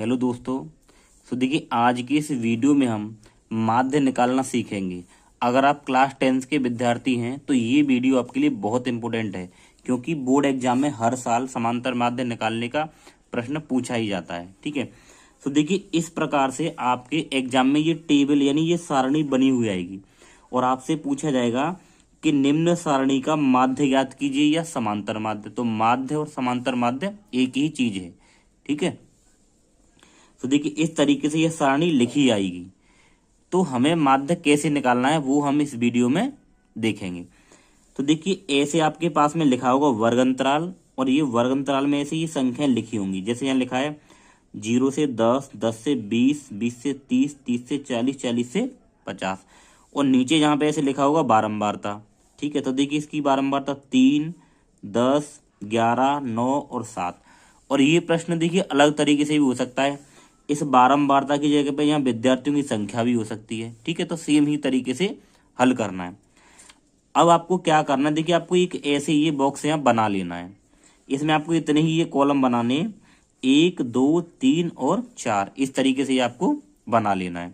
Hello दोस्तों। देखिए आज की इस वीडियो में हम माध्य निकालना सीखेंगे। अगर आप क्लास 10 के विद्यार्थी हैं तो ये वीडियो आपके लिए बहुत इंपॉर्टेंट है, क्योंकि बोर्ड एग्जाम में हर साल समांतर माध्य निकालने का प्रश्न पूछा ही जाता है। ठीक है, तो देखिए इस प्रकार से आपके एग्जाम में ये टेबल यानी ये सारणी बनी हुई आएगी और आपसे पूछा जाएगा कि निम्न सारणी का माध्य ज्ञात कीजिए या समांतर माध्य। तो माध्य और समांतर माध्य एक ही चीज है। ठीक है, तो देखिए इस तरीके से यह सारणी लिखी आएगी। तो हमें माध्य कैसे निकालना है वो हम इस वीडियो में देखेंगे। तो देखिए ऐसे आपके पास में लिखा होगा वर्ग अंतराल, और ये वर्ग अंतराल में ऐसे ये संख्याएं लिखी होंगी। जैसे यहाँ लिखा है 0 से 10, 10 से 20, 20 से 30, 30 से 40, 40 से 50, और नीचे जहाँ पे ऐसे लिखा होगा बारंबारता। ठीक है, तो देखिए इसकी बारंबारता 3, 10, 11, 9 और 7। और ये प्रश्न देखिए अलग तरीके से भी हो सकता है। इस बारंबारता की जगह पे यहाँ विद्यार्थियों की संख्या भी हो सकती है। ठीक है, तो सेम ही तरीके से हल करना है। अब आपको क्या करना है, देखिए आपको एक ऐसे ये बॉक्स यहाँ बना लेना है। इसमें आपको इतने ही ये कॉलम बनाने, 1, 2, 3 और 4, इस तरीके से ये आपको बना लेना है।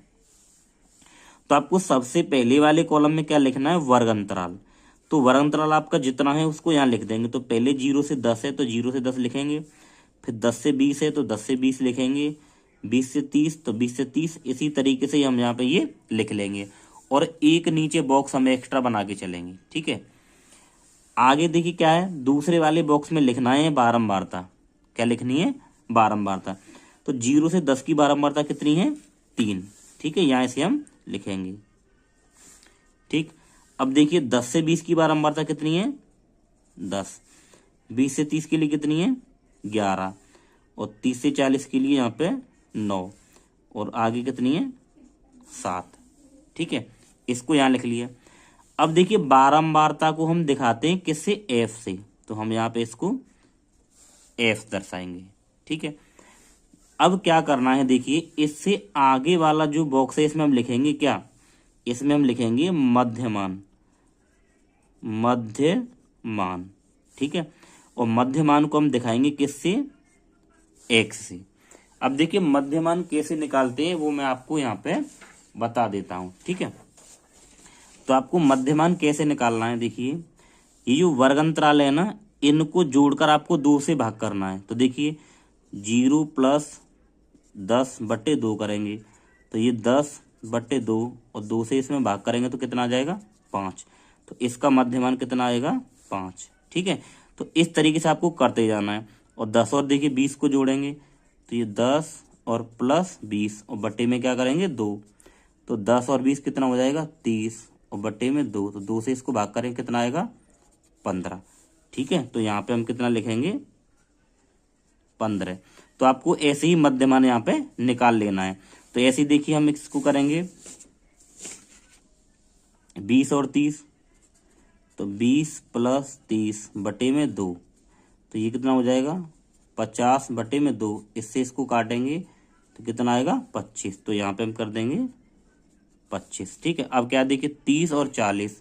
तो आपको सबसे पहले वाले कॉलम में क्या लिखना है, वर्ग अंतराल। तो वर्ग अंतराल आपका जितना है उसको यहाँ लिख देंगे। तो पहले 0 से 10 है तो 0 से 10 लिखेंगे, फिर 10 से 20 है तो 10 से 20 लिखेंगे, 20 से 30 तो 20 से 30, इसी तरीके से हम यहाँ पे ये लिख लेंगे। और एक नीचे बॉक्स हम एक्स्ट्रा बना के चलेंगे। ठीक है, आगे देखिए क्या है, दूसरे वाले बॉक्स में लिखना है बारंबारता। क्या लिखनी है, बारंबारता। तो 0 से 10 की बारंबारता कितनी है, 3। ठीक है, यहाँ से हम लिखेंगे। ठीक, अब देखिए 10 से 20 की बारंबारता कितनी है, 10। 20 से 30 के लिए कितनी है, 11, और 30 से 40 के लिए यहाँ पे 9, और आगे कितनी है, 7। ठीक है, इसको यहाँ लिख लिया। अब देखिए बारंबारता को हम दिखाते हैं किससे, एफ से। तो हम यहाँ पे इसको एफ दर्शाएंगे। ठीक है, अब क्या करना है, देखिए इससे आगे वाला जो बॉक्स है इसमें हम लिखेंगे क्या, इसमें हम लिखेंगे मध्यमान। मध्यमान, ठीक है, और मध्यमान को हम दिखाएंगे किससे, एक्स से। अब देखिए मध्यमान कैसे निकालते हैं वो मैं आपको यहाँ पे बता देता हूं। ठीक है, तो आपको मध्यमान कैसे निकालना है, देखिए ये जो वर्ग अंतराल है ना, इनको जोड़कर आपको 2 से भाग करना है। तो देखिए 0 + 10/2 करेंगे तो ये 10/2, और 2 से इसमें भाग करेंगे तो कितना आ जाएगा, 5। तो इसका मध्यमान कितना आएगा, 5। ठीक है, तो इस तरीके से आपको करते जाना है। और 10 और देखिए 20 को जोड़ेंगे तो ये 10 और प्लस 20, और बट्टे में क्या करेंगे, 2। तो 10 और 20 कितना हो जाएगा, 30, और बट्टे में 2। तो 2 से इसको भाग करेंगे कितना आएगा, 15। ठीक है, तो यहाँ पे हम कितना लिखेंगे, 15। तो आपको ऐसे ही मध्यमान यहाँ पे निकाल लेना है। तो ऐसे ही देखिए हम इसको करेंगे 20 और 30, तो 20 + 30 बटे में 2, तो ये कितना हो जाएगा, 50/2। इससे इसको काटेंगे तो कितना आएगा, 25। तो यहाँ पे हम कर देंगे 25। ठीक है, अब क्या देखिए 30 और 40,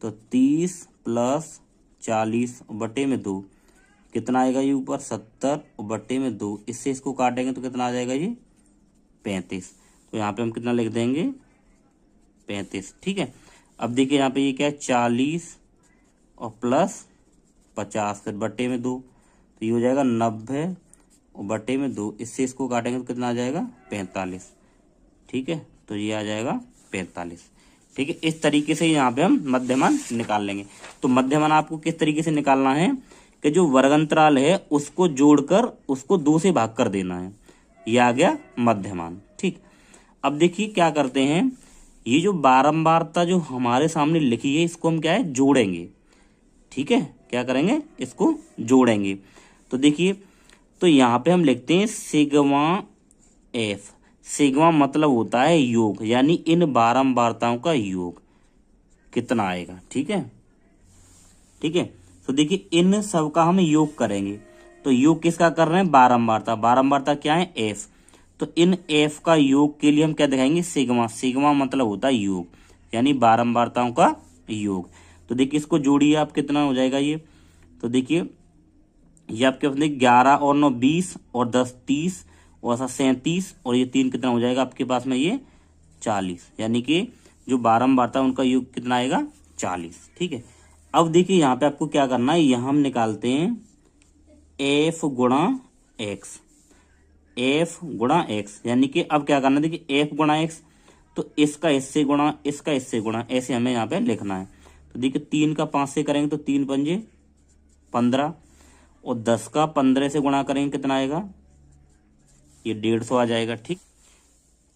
तो 30 + 40/2 कितना आएगा, ये ऊपर 70/2। इससे इसको काटेंगे तो कितना आ जाएगा, ये 35। तो यहाँ पे हम कितना लिख देंगे, 35। ठीक है, अब देखिए यहाँ पे ये क्या है, 40 और प्लस 50, फिर बट्टे में 2, तो ये हो जाएगा 90 और बट्टे में 2। इससे इसको काटेंगे तो कितना आ जाएगा, 45। ठीक है, तो ये आ जाएगा 45। ठीक है, इस तरीके से यहाँ पे हम मध्यमान निकाल लेंगे। तो मध्यमान आपको किस तरीके से निकालना है कि जो वर्ग अंतराल है उसको जोड़कर उसको 2 से भाग कर देना है, ये आ गया मध्यमान। ठीक, अब देखिए क्या करते हैं, ये जो बारंबारता जो हमारे सामने लिखी है इसको हम क्या है, जोड़ेंगे। ठीक है, क्या करेंगे, इसको जोड़ेंगे। तो देखिए, तो यहाँ पे हम लिखते हैं सिग्मा एफ। सिग्मा मतलब होता है योग, यानी इन बारंबारताओं का योग कितना आएगा। ठीक है, ठीक है, तो देखिए इन सब का हम योग करेंगे। तो योग किसका कर रहे हैं, बारंबारता। बारंबारता क्या है, एफ। तो इन एफ का योग के लिए हम क्या दिखाएंगे, सिग्मा। सिग्मा मतलब होता है योग, यानी बारंबारताओं का योग। तो देखिए इसको जोड़िए आप, कितना हो जाएगा ये, तो देखिए ये आपके पास 11 और 9 20 और 10 30 और ऐसा 37 और ये 3 कितना हो जाएगा आपके पास में, ये 40, यानी कि जो बारंबार था उनका योग कितना आएगा, 40। ठीक है, अब देखिए यहाँ पे आपको क्या करना है, यहाँ हम निकालते हैं एफ गुणा एक्स, एफ गुणा एक्स, यानी कि अब क्या करना है, देखिए एफ गुणा एक्स, तो इसका इससे गुणा, इसका इससे गुणा, ऐसे हमें यहाँ पे लिखना है। तो देखिए 3 का 5 से करेंगे तो 3 पंजे 15, और 10 का 15 से गुणा करेंगे कितना आएगा, ये 150 आ जाएगा। ठीक,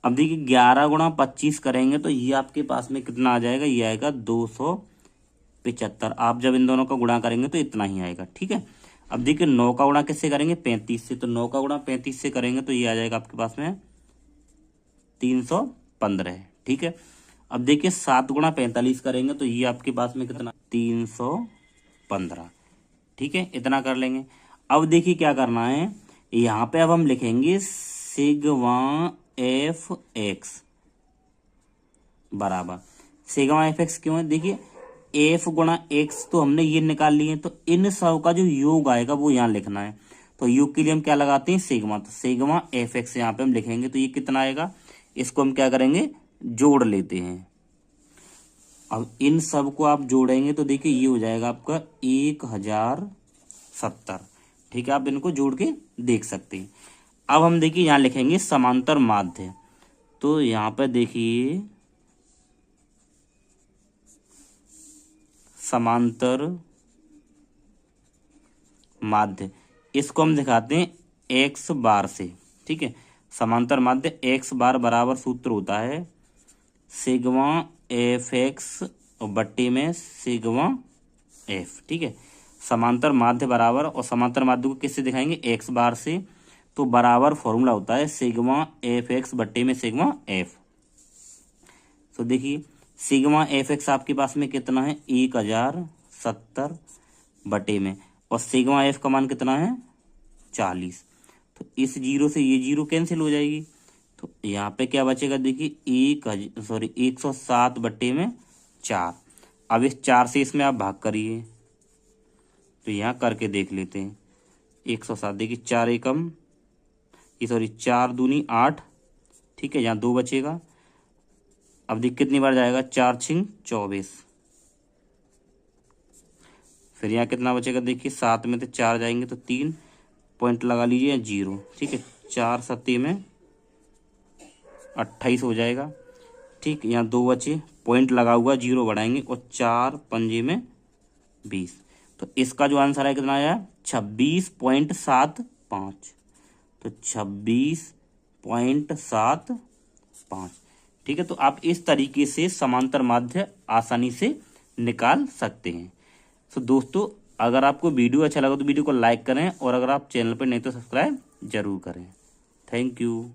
अब देखिए 11 गुणा 25 करेंगे तो ये आपके पास में कितना आ जाएगा, ये आएगा 275। आप जब इन दोनों का गुणा करेंगे तो इतना ही आएगा। ठीक है, अब देखिए 9 का गुणा किससे करेंगे, 35 से, तो 9 का गुणा 35 से करेंगे तो ये आ जाएगा आपके पास में 315। ठीक है, अब देखिए 7 गुणा 45 करेंगे तो ये आपके पास में कितना, 315। ठीक है, इतना कर लेंगे। अब देखिए क्या करना है, यहाँ पे अब हम लिखेंगे सिग्मा एफ एक्स बराबर, सिग्मा एफ एक्स क्यों है, देखिए एफ गुणा एक्स तो हमने ये निकाल लिए, तो इन सब का जो योग आएगा वो यहाँ लिखना है। तो योग के लिए हम क्या लगाते हैं, सिग्मा, तो सिग्मा एफ एक्स यहाँ पे हम लिखेंगे तो ये कितना आएगा, इसको हम क्या करेंगे, जोड़ लेते हैं। अब इन सब को आप जोड़ेंगे तो देखिए ये हो जाएगा आपका 1070। ठीक है, आप इनको जोड़ के देख सकते हैं। अब हम देखिए यहाँ लिखेंगे समांतर माध्य, तो यहाँ पे देखिए समांतर माध्य, इसको हम दिखाते हैं एक्स बार से। ठीक है, समांतर माध्य एक्स बार बराबर सूत्र होता है सिग्मा एफ एक्स बट्टी में सिग्मा एफ। ठीक है, समांतर माध्य बराबर, और समांतर माध्य को किससे दिखाएंगे, एक्स बार से, तो बराबर फॉर्मूला होता है सिग्मा एफ एक्स बट्टी में सिग्मा एफ। तो देखिए सिग्मा एफ एक्स आपके पास में कितना है, 1070 बटे में, और सिग्मा एफ का मान कितना है, 40। तो इस जीरो से ये जीरो कैंसिल हो जाएगी, तो यहाँ पे क्या बचेगा, देखिए 107 बटे में 4। अब इस 4 से इसमें आप भाग करिए, तो यहाँ करके देख लेते हैं। 107 देखिए 4 एकम, 4 दूनी 8। ठीक है, यहाँ 2 बचेगा। अब देख कितनी बार जाएगा, 4 छिंग 24। फिर यहाँ कितना बचेगा, देखिए 7 में तो 4 जाएंगे तो 3 पॉइंट लगा लीजिए 0। ठीक है, 4 सत्ती में 28 हो जाएगा। ठीक, यहाँ 2 बचे, पॉइंट लगा हुआ 0 बढ़ाएंगे, और 4 पंजे में 20। तो इसका जो आंसर है कितना आया, 26.75। तो 26.75। ठीक है, तो आप इस तरीके से समांतर माध्य आसानी से निकाल सकते हैं। तो दोस्तों अगर आपको वीडियो अच्छा लगा तो वीडियो को लाइक करें, और अगर आप चैनल पर नहीं तो सब्सक्राइब जरूर करें। Thank you.